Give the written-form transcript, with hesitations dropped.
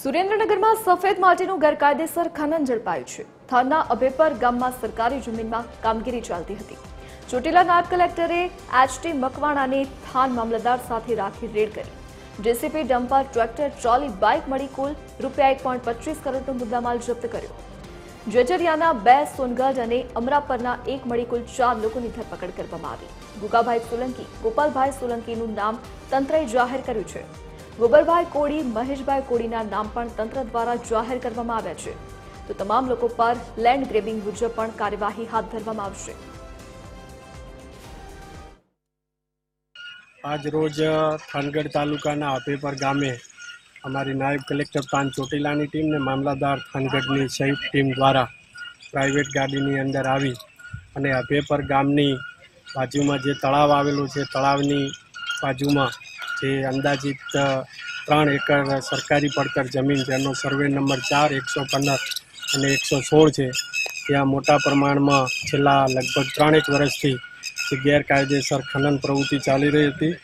સુરેન્દ્રનગરમાં સફેદ માટીનું ગેરકાયદેસર ખનન ઝડપાયું છે। થાના અભેપર ગામમાં સરકારી જમીનમાં કામગીરી ચાલતી હતી। ચોટીલા નાયબ કલેક્ટરે એચ.ટી. મકવાણાને થાન મામલતદાર સાથે રાખી રેડ કરી। JCB, dumper, tractor, trolley, bike મળી કુલ ₹1.25 કરોડનો મુદ્દામાલ જપ્ત કર્યો। જેજરિયાના 2 સોનગઢ અને અમરાપરના 1 મળી કુલ 4 લોકોની ધરપકડ કરવામાં આવી। ગુગાભાઈ સોલંકી, ગોપાલભાઈ સોલંકીનું નામ તંત્રએ જાહેર કર્યું છે। ગોબરભાઈ કોડી, મહેશભાઈ કોડીના નામ પણ તંત્ર દ્વારા જાહેર કરવામાં આવ્યા છે। તો તમામ લોકો પર લેન્ડ ગ્રેબિંગ મુજબ પણ કાર્યવાહી હાથ ધરવામાં આવશે। આજ રોજ થાનગઢ તાલુકાના અભેપર ગામે અમારી નાયબ કલેક્ટર પ્રાંત ચોટીલાની ટીમ ને મામલતદાર થાનગઢની સંયુક્ત ટીમ દ્વારા પ્રાઇવેટ ગાડીની અંદર આવી અને અભેપર ગામની બાજુમાં જે તળાવ આવેલું છે, તળાવની બાજુમાં જે અંદાજિત 3 એકર સરકારી પડતર જમીન, જેનો સર્વે નંબર 4, 115 અને 116 છે, ત્યાં મોટા પ્રમાણમાં છેલ્લા લગભગ 3 વર્ષથી જે ગેરકાયદેસર ખનન પ્રવૃત્તિ ચાલી રહી હતી।